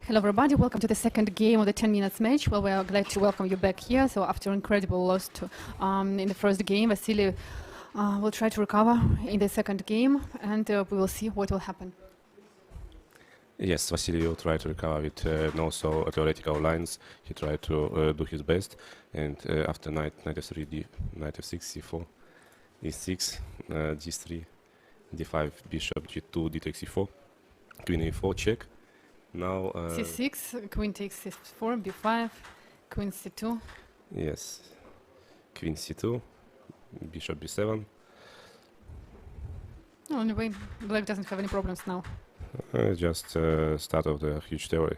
Hello everybody, welcome to the second game of the 10 minutes match. Well, we are glad to welcome you back here. So after incredible loss in the first game, Vasily will try to recover in the second game, and we will see what will happen. Yes, Vasily will try to recover with no so theoretical lines. He tried to do his best, and after knight f3, knight f6, c4, e6, d3, d5, bishop g2, d takes e4, queen a4, check. Now c6, queen takes c4, b5, queen c2. Yes, queen c2, bishop b7. No, anyway, black doesn't have any problems now. Just start of the huge theory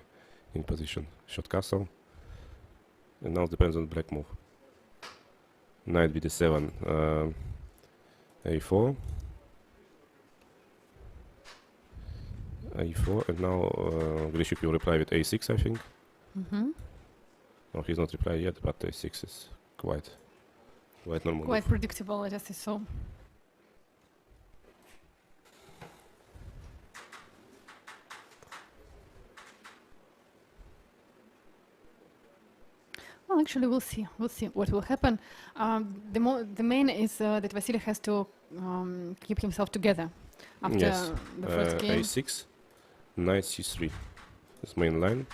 in position. Short castle. And now depends on black move. Knight bd7, a4. a4, and now Grischuk will reply with a6, I think. No, he's not replying yet, but a6 is quite normal. Quite predictable, I just say so. Well, actually, we'll see. We'll see what will happen. The main is that Vasily has to keep himself together after the first game. a6, knight c3. This main line.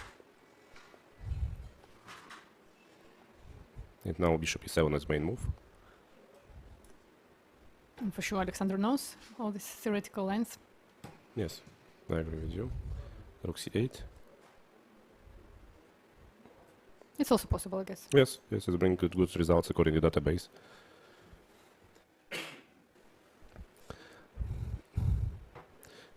And now bishop e7 as main move. And for sure, Alexander knows all these theoretical lines. Yes, I agree with you. Rook c8. It's also possible, I guess. Yes, it's bringing good results according to the database.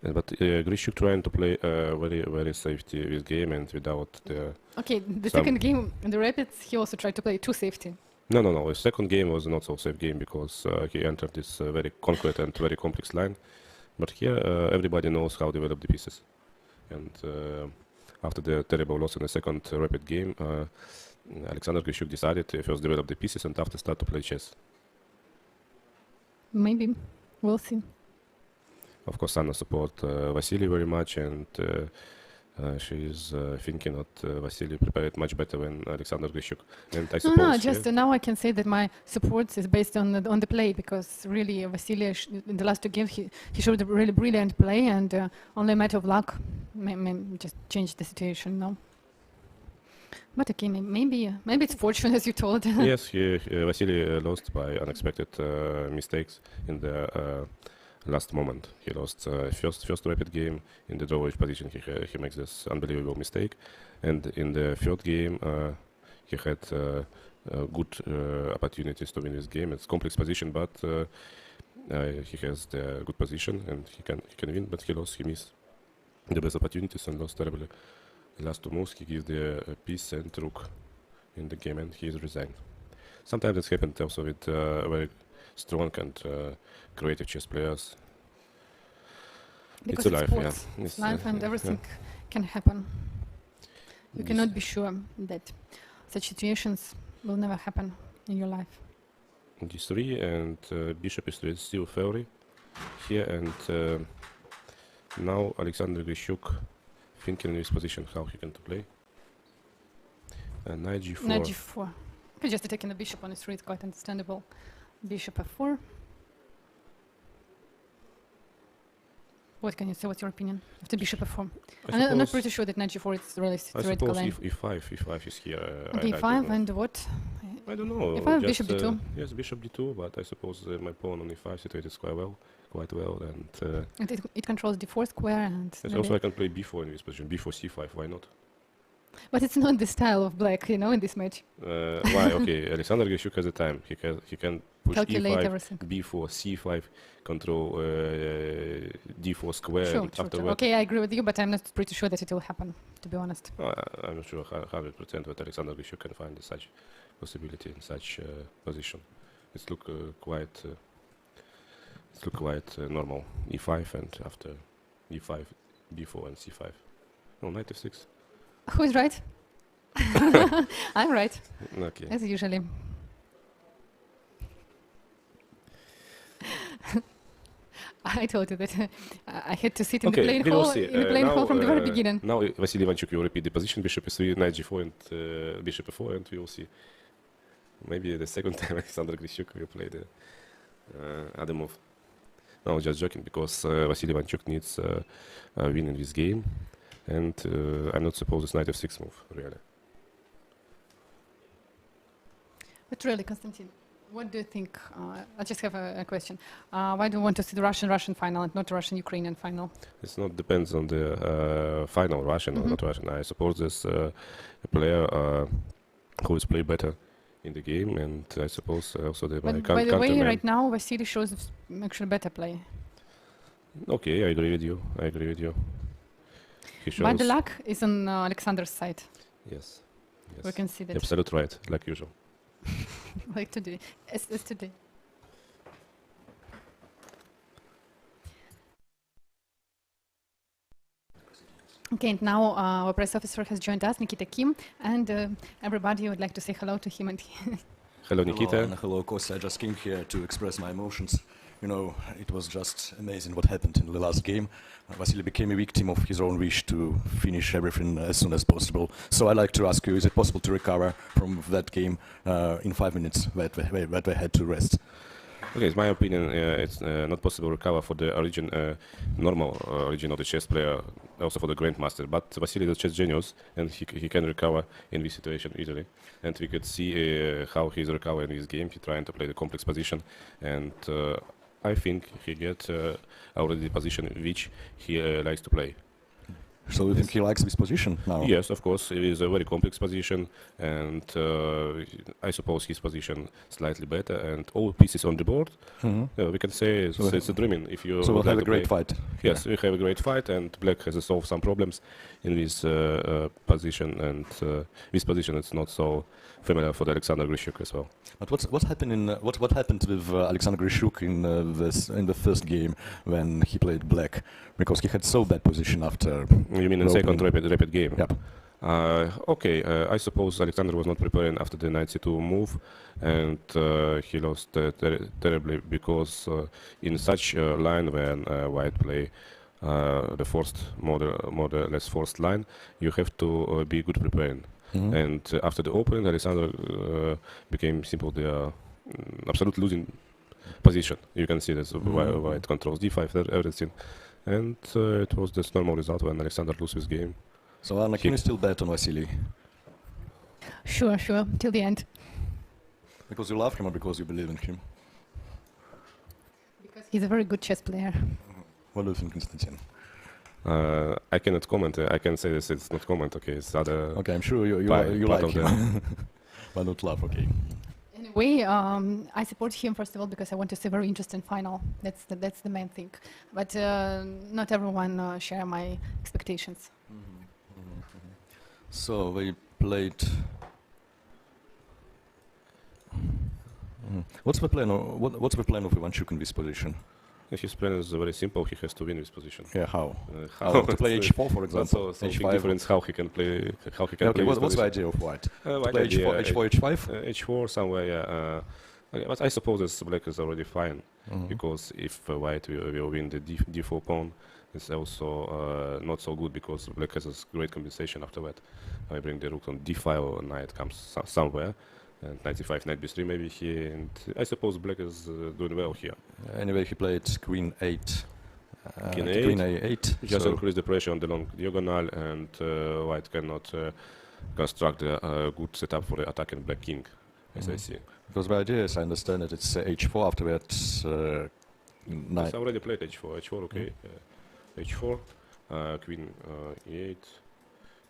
But Grischuk trying to play very safety this game and without the... Okay, the second game in the Rapids, he also tried to play too safety. No. The second game was not so safe game because he entered this very concrete and very complex line. But here everybody knows how to develop the pieces. And after the terrible loss in the second Rapid game, Alexander Grischuk decided to first develop the pieces and after start to play chess. Maybe. We'll see. Of course, Anna support Vasily very much, and she is thinking that Vasily prepared much better than Alexander Grischuk. And I suppose no, just now I can say that my support is based on the play, because really Vasily in the last two games he showed a really brilliant play, and only a matter of luck just changed the situation now. But okay, maybe it's fortune, as you told. Yes, Vasily lost by unexpected mistakes in the last moment. He lost first Rapid game in the drawage position. He makes this unbelievable mistake, and in the third game he had good opportunities to win this game. It's complex position, but he has the good position and he can win. But he missed the best opportunities and lost terribly. The last two moves he gives the piece and rook in the game, and he is resigned. Sometimes it's happened also with very strong and creative chess players. Because it's life, sports. yeah. It's life, and everything can happen. You cannot be sure that such situations will never happen in your life. d3 and bishop e3 is still theory here, and now Alexander Grischuk thinking in this position how he can to play. Knight g4. Knight g4. Okay, just attacking the bishop on e3 is quite understandable. Bishop f4. What can you say? What's your opinion of the bishop f4? I'm not pretty sure that knight g4 is really theoretical line. I suppose e5 is here. Okay, e5 and what? I don't know. e5, bishop d2. Yes, bishop d2, but I suppose my pawn on e5 situated quite well, and it controls d4 square, and yes, also I can play b4 in this position. b4 c5. Why not? But it's not the style of black, in this match. Why? Okay, Alexander Grischuk has the time. He can push calculate e5, everything. b4, c5, control d4 square. Sure. Okay, I agree with you, but I'm not pretty sure that it will happen, to be honest. I'm not sure 100% that Alexander Grischuk can find such possibility in such position. It's look quite normal. e5 and after e5, b4 and c5. No, knight f6. Who is right? I'm right. Okay. As usually. I told you that I had to sit in the Okay, playing we will hall, see. in the playing hall from the very beginning. Now Vasily Ivanchuk will repeat the position, bishop e3, knight g4, and bishop e4, and we will see. Maybe the second time Alexander Grischuk will play the other move. No, just joking, because Vasily Ivanchuk needs a win in this game, and I'm not supposed it's knight f6 move, really. But really, Konstantin, what do you think? I just have a question. Why do you want to see the Russian final and not Russian-Ukrainian final? It's not depends on the final, Russian or not Russian. I suppose there's a player who is play better in the game, and I suppose also the But by the way, right now, Vasily shows actually better play. Okay, I agree with you. I agree with you. He shows. But the luck is on Alexander's side. Yes. Yes. We can see that. Absolute right, like usual. Like today, as today. Okay, and now our press officer has joined us, Nikita Kim, and everybody would like to say hello to him. And Hello, Nikita. Hello, and hello, Kostya. I just came here to express my emotions. You know, it was just amazing what happened in the last game. Vasily became a victim of his own wish to finish everything as soon as possible. So I'd like to ask you, is it possible to recover from that game in 5 minutes that we had to rest? Okay, it's my opinion. It's not possible to recover for the normal origin of the chess player, also for the grandmaster. But Vasily is a chess genius, and he can recover in this situation easily. And we could see how he's recovering in this game. He's trying to play the complex position, and I think he get already the position which he likes to play. So you think he likes this position now? Yes, of course. It is a very complex position, and I suppose his position slightly better. And all pieces on the board, we can say it's a dreaming. If you So we'll have a like to great play. fight. Yes, we have a great fight, and Black has solved some problems in this position, and this position is not so familiar for the Alexander Grischuk as well. But what happened in what happened with Alexander Grischuk in the first game when he played Black, because he had so bad position after. You mean in the second opening. rapid game? Yep. Okay, I suppose Alexander was not preparing after the knight c2 move, and he lost terribly, because in such a line when white play the forced, more or less forced line, you have to be good preparing. And after the opening, Alexander became simple the absolute losing position. You can see that white controls d5, everything. And it was this normal result when Alexander loses this game. So Anna, can you still bet on Vasily? sure, till the end. Because you love him or because you believe in him? Because he's a very good chess player. What do you think, Konstantin? I cannot comment. I can say this. It's not comment. Okay, it's other. Okay, I'm sure you part like of him, but not love. Okay. Anyway, I support him first of all because I want to see a very interesting final. That's the main thing. But not everyone share my expectations. So we played. What's the plan? What's the plan of Ivanchuk in this position? His plan is very simple. He has to win this position. Yeah, how? How To play h4, for example. So big difference how he can play. How he can Okay, play. what's the idea of white? White Play idea, h4, h5? h4 somewhere. Yeah. Okay, but I suppose this black is already fine, because if white will win the d4 pawn, it's also not so good, because black has a great compensation after that. I bring the rook on d5, or knight comes somewhere. And knight c5, knight b3 maybe here, and I suppose black is doing well here. Anyway, he played queen 8. Queen Queen a8. Just so increase the pressure on the long diagonal, and white cannot construct a good setup for the attacking black king, as I see. because the idea, as I understand it, it's h4 after that. Knight. It's already played h4. h4, okay. h4, queen e8,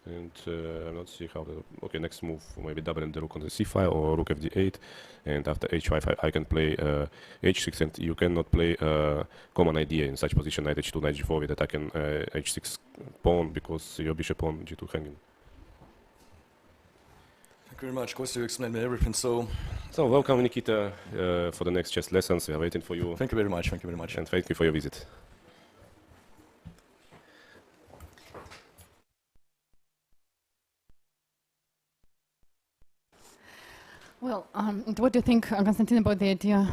and I'm not see how the. Okay, next move maybe doubling the rook on the c5 or rook fd8, and after h5 I can play h6, and you cannot play common idea in such position knight h2, knight g4 with attacking h6 pawn, because your bishop on g2 hanging. Thank you very much, Kostya. You explained me everything. So Welcome, Nikita, for the next chess lessons. We are waiting for you. thank you very much. Thank you very much. And thank you for your visit. Well, what do you think, Konstantin, about the idea?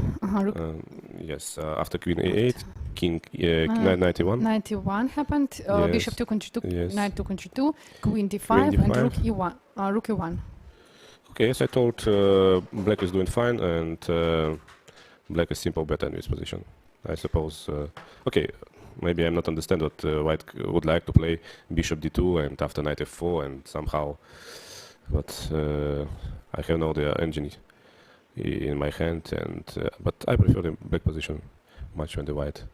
Yes, after queen a8, king 91. 91 happened. Yes, Bishop took on g2, yes. knight took on g2, queen d5, Queen and d5. rook e1. Rook e1. Okay, as I told, black is doing fine, and black is simple better in this position. I suppose. Okay, maybe I'm not understand what white would like to play bishop d2 and after knight f4 and somehow, but I have no the engine in my hand, and but I prefer the black position much than the white.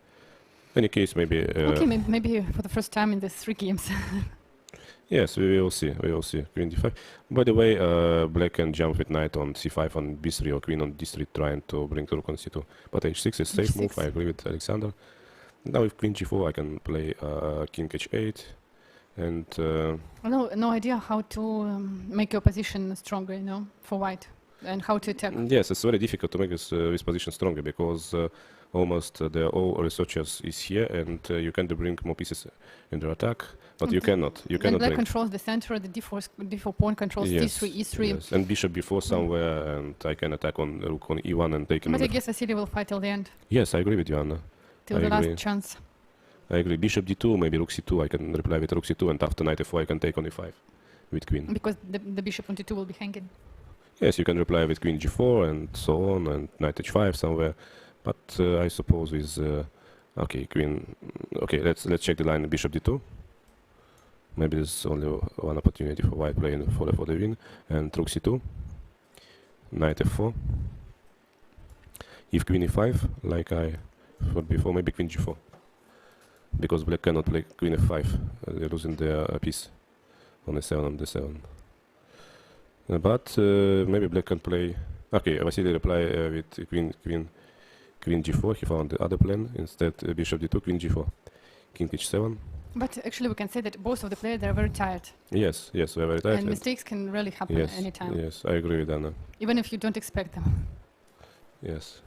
Any case, maybe. Okay, maybe for the first time in these 3 games. Yes, we will see. We will see. Queen d5. By the way, black can jump with knight on c5 on b3 or queen on d3, trying to bring the rook on c2. But h6 is safe move. I agree with Alexander. Now with queen g4, I can play king h8, and No idea how to make your position stronger, for white, and how to attack. yes, it's very difficult to make this position stronger because almost all researchers is here, and you can bring more pieces in the attack, but you cannot. You And cannot black bring. controls the center, the d4 pawn controls Yes, d3, e3. yes, and bishop b4 somewhere, and I can attack on rook on e1 and take him. But I guess Vasily will fight till the end, Yes, I agree with you, Anna. till I the agree. last chance. I agree. Bishop d2, maybe rook c2. I can reply with rook c2, and after knight f4, I can take on e5 with queen. Because the bishop on d2 will be hanging. Yes, you can reply with queen g4 and so on, and knight h5 somewhere. But I suppose with okay, queen. Okay, let's check the line. Bishop d2. Maybe there's only one opportunity for white playing for the win, and rook c2. Knight f4. If queen e5, like I thought before, maybe queen g4. Because black cannot play queen f5, they're losing their piece on e7 and d7. But maybe black can play. Okay, Vasily reply with queen g4. He found the other plan instead. Bishop d2, queen g4, king h7. But actually, we can say that both of the players, they're very tired. Yes, yes, we are very tight. And mistakes can really happen yes, anytime, yes, I agree with Anna. even if you don't expect them. Yes,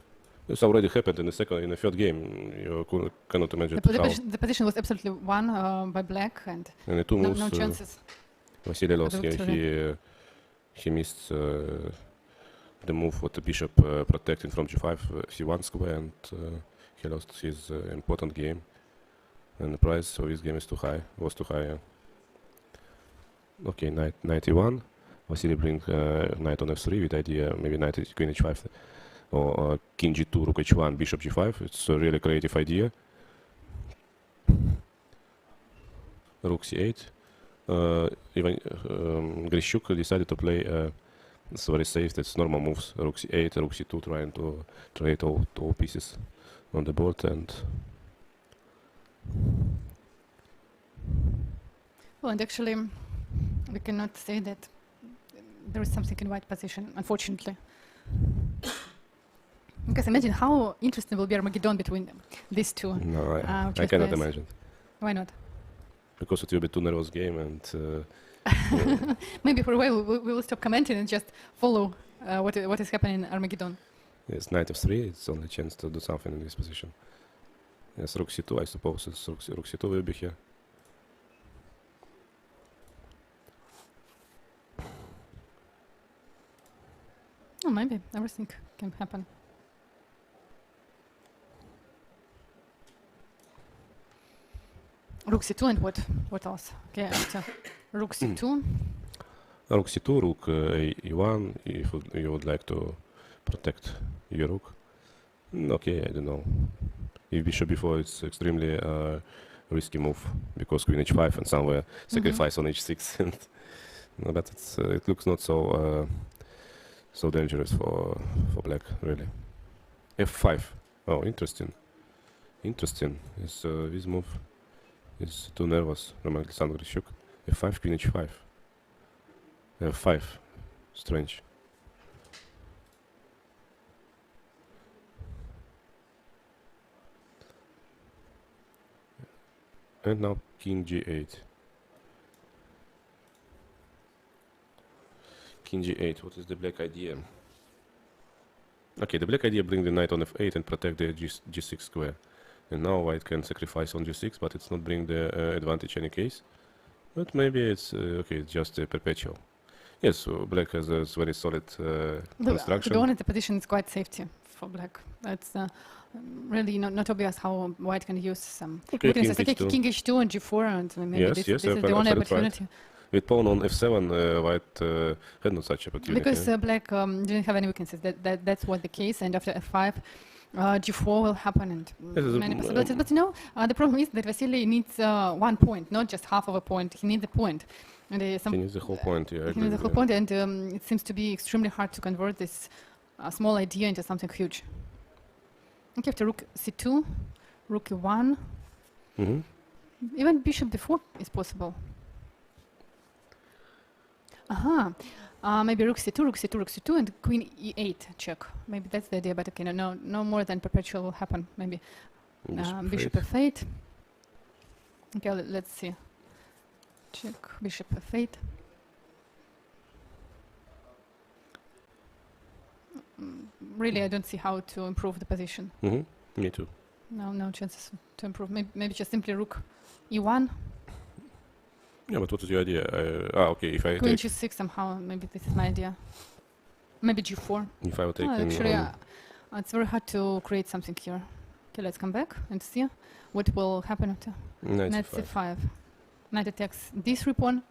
this already happened in the third game. You cannot imagine how. The position was absolutely won by black, and And the two moves. no chances. Vasily lost the here. victory. He missed the move with the bishop protecting from g5, c1 square, and he lost his important game. And the price for this game is too high. Was too high. Yeah. Okay, knight e1. Vasily bring knight on f3 with idea maybe knight queen h5 or king g2, rook h1, bishop g5. It's a really creative idea. Rook c8. Even Grischuk decided to play it's very safe. That's normal moves. Rook c8, rook c2, trying to trade all pieces on the board. And Well, and actually, we cannot say that there is something in white position, unfortunately. Because imagine how interesting will be Armageddon between these two. no, I chess cannot players. imagine Why not? because it will be too nervous game, and Maybe for a while we will stop commenting and just follow what is happening in Armageddon. yes, knight f3. It's only chance to do something in this position. Yes, rook c2. I suppose it's rook c2 will be here. Oh, maybe everything can happen. Rook c2 and what else? Okay, after rook c2. Rook c2, rook e1. If you would like to protect your rook. Okay, I don't know. If bishop b4, it's extremely risky move because queen h5 and somewhere sacrifice on h6. And no, but it looks not so so dangerous for black, really. f5. Oh, interesting. Interesting. This move is too nervous from Alexander Grischuk. f5, queen h5. f5. Strange. And now king g8. King g8, what is the black idea? Okay, the black idea bring the knight on f8 and protect the g6 square. And now white can sacrifice on g6, but it's not bring the advantage in any case. But maybe it's okay, it's just perpetual. Yes, so black has a very solid construction. To be honest, the position is quite safety for black. It's really not obvious how white can use some Okay, weaknesses. king Okay, h2. king h2 and g4, and maybe Yes, this, yes, this is you're the only absolutely right. opportunity. With pawn on f7, white had no such opportunity. Because black didn't have any weaknesses. That's what the case. And after f5, g4 will happen, and This is many possibilities. But you know, the problem is that Vasily needs 1 point, not just half of a point. He needs a point. And He needs the whole point. Yeah, I he agree needs the with whole you. point, and it seems to be extremely hard to convert this small idea into something huge. Okay, after rook c2, rook e1, Mhm. even bishop d4 is possible. Aha, maybe rook c2, rook c2, rook c2, and queen e8 check. Maybe that's the idea, but okay, no more than perpetual will happen. Maybe bishop f8. Okay, let's see. Check bishop f8. Really, I don't see how to improve the position. Mhm. Me too. No chances to improve. Maybe just simply rook e1, Yeah, but what is your idea? Okay, if I queen take, g6 somehow. Maybe this is my idea. Maybe g4. if I would take in Actually, on, it's very hard to create something here. Okay, let's come back and see what will happen after knight knight c5. c5. Knight attacks d3 pawn.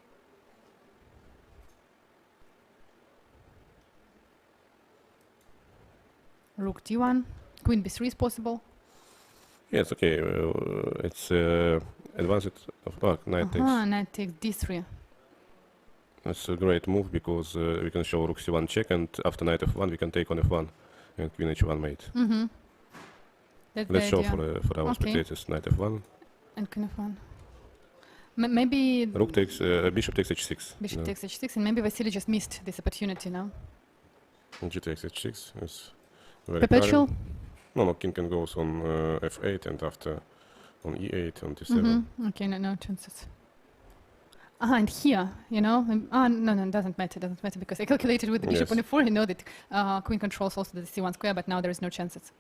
Rook d1. Queen b3 is possible. Yes, okay. It's advanced of knight takes. Knight takes d3. That's a great move because we can show rook c1 check, and after knight f1 we can take on f1 and queen h1 mate. Mm-hmm. That's Let's the show idea. for our Okay. spectators knight f1. And queen f1. Maybe Rook takes bishop takes h6. bishop No. takes h6, and maybe Vasily just missed this opportunity now. G takes h6 is very Perpetual. current. No, king can goes on f8 and after on e8 on d7. Mm-hmm. Okay, no chances. And here, you know, no, it doesn't matter because I calculated with the bishop Yes. on e4. I know that queen controls also the c1 square, but now there is no chances.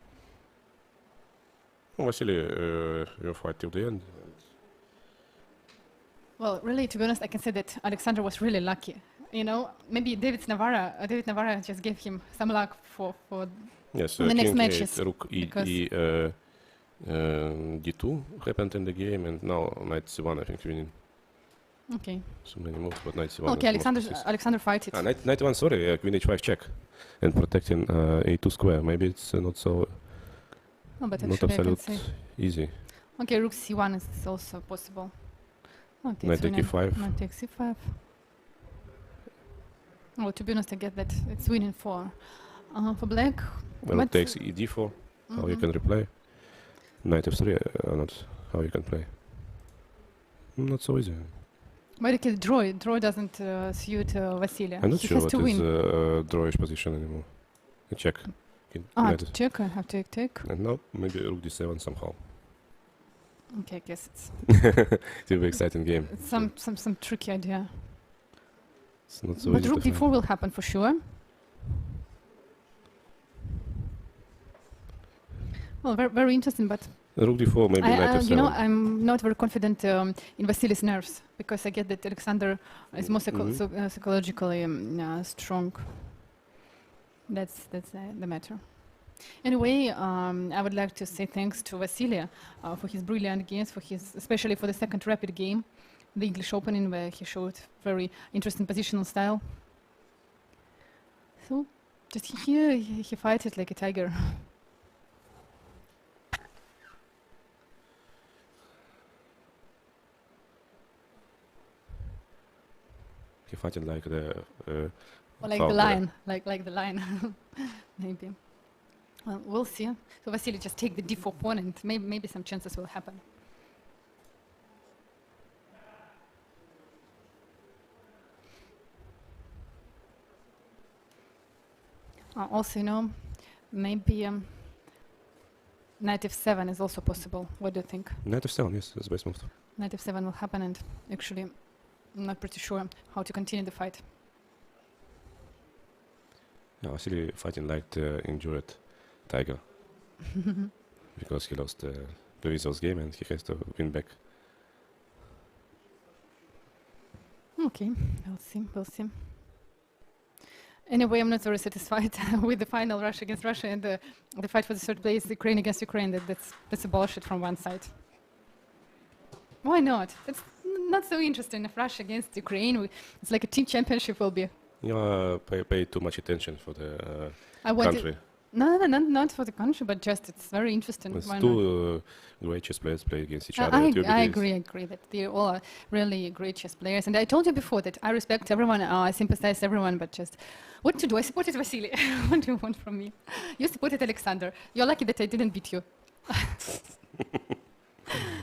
Well, Vasily, you fight till the end. Well, really, to be honest, I can say that Alexander was really lucky. You know, maybe David Navarra just gave him some luck for Yes, In the next king matches, 8, rook because- d2 happened in the game, and now knight c1 I think winning. okay. So many moves, but knight c1. Okay, is most precise. Alexander fight it. Knight 1, sorry, queen h5 check, and protecting a2 square. Maybe it's not so No, but not actually I can absolute say. easy. Okay, rook c1 is also possible. Okay, Knight it's winning. take e5. Knight takes c5. Well, to be honest, I get that it's winning for black. When But- it takes e4, how you Mhm. can replay. Knight f3, not how you can play. Not so easy. But okay, draw doesn't suit Vasily. I'm not He sure has what to is win. drawish position anymore. Check. To Knight. check, I have to take. And now maybe rook d7 somehow. Okay, I guess it's It's a very exciting game. some tricky idea. It's not so But easy rook to d4 find. will happen for sure. Well, very interesting, but Rook d4, maybe knight f7. you know, I'm not very confident in Vasily's nerves because I get that Alexander is more psychologically strong. That's the matter. Anyway, I would like to say thanks to Vasily for his brilliant games, especially for the second rapid game, the English opening, where he showed very interesting positional style. So, just here he fights it like a tiger. He fighting like the Or like Fowler. the lion, like the lion, maybe. Well, we'll see. So Vasily just take the d4 pawn, and maybe some chances will happen. Also, you know, maybe knight f7 is also possible. What do you think? knight f7. Yes, that's the best move. Knight f7 will happen, and actually, I'm not pretty sure how to continue the fight. Yeah, Vasily fighting like the injured tiger because he lost the previous game and he has to win back. Okay, we'll see. Anyway, I'm not very satisfied with the final Russia against Russia and the fight for the third place, Ukraine against Ukraine. That's a bullshit from one side. Why not? It's not so interesting. If Russia against Ukraine, it's like a team championship will be. You pay too much attention for the I want country. No, not for the country, but just it's very interesting. It's Why not? two great chess players play against each other. I Turbidis. agree that they all are really great chess players. And I told you before that I respect everyone, I sympathize everyone, but just what to do? I supported Vasily. What do you want from me? You supported Alexander. You're lucky that I didn't beat you.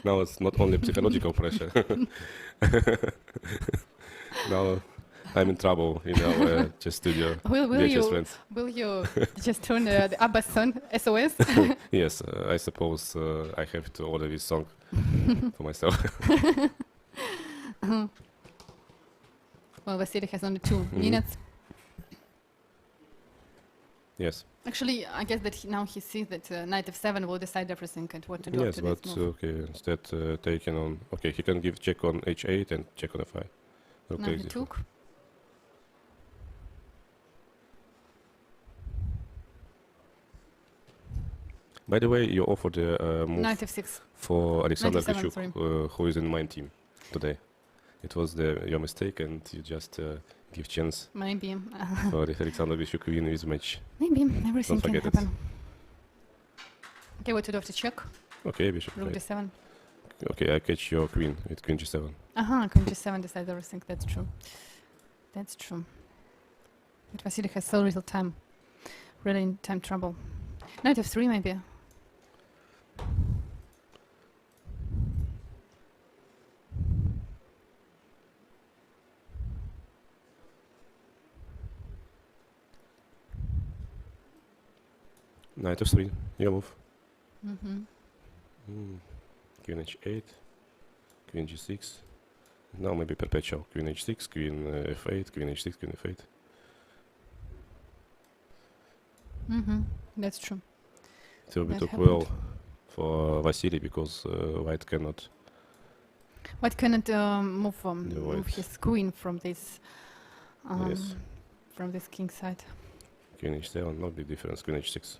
Now it's not only psychological pressure. Now I'm in trouble in our chess studio. Will you just turn the Abba's song SOS? Yes, I suppose I have to order this song for myself. Well, Vasily has only 2 minutes. Yes. Actually, I guess that now he sees that knight f7 will decide everything and what to do Yes, after but this move. okay, instead taking on... Okay, he can give check on h8 and check on f5. Now he took. By the way, you offered a move Knight f6. for Alexander Knight f7, sorry. Grischuk, who is in my team today. It was your mistake, and you just give chance Maybe. for Alexander Grischuk win this match. Maybe everything Don't can forget it. happen. Okay, what to do after check? Okay, bishop. Rook Right. d7. Okay, I catch your queen with queen g7. Queen g7 decides everything. That's true. That's true. But Vasily has so little time. Really in time trouble. Knight f3 maybe. Knight f3, your move. Mm-hmm. Queen h8, queen g6. Now maybe perpetual. Queen h6, queen f8, queen h6, queen f8. That's true. It will be That too happened. cruel for Vasily because white cannot. White cannot move white. move his queen from this Yes. from this king side. Queen h7, no big difference. Queen h6.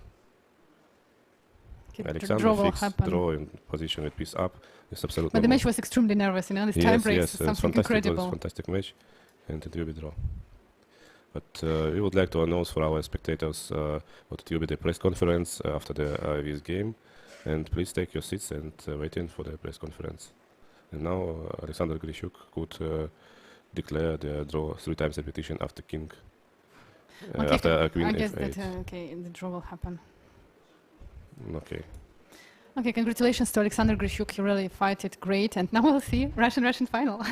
Okay, the Alexander draw will fixed happen. draw in position with piece up. It's absolutely But the normal. match was extremely nervous, you know, this Yes, tiebreaks yes, is it's something fantastic. It was incredible. fantastic match, and it will be draw. But we would like to announce for our spectators what it will be the press conference after this game, and please take your seats and wait in for the press conference. And now Alexander Grischuk could declare the draw 3 times repetition after king. Okay, after a queen I guess f8. that okay, the draw will happen. Okay. Okay, congratulations to Alexander Grischuk. He really fought it great, and now we'll see Russian final.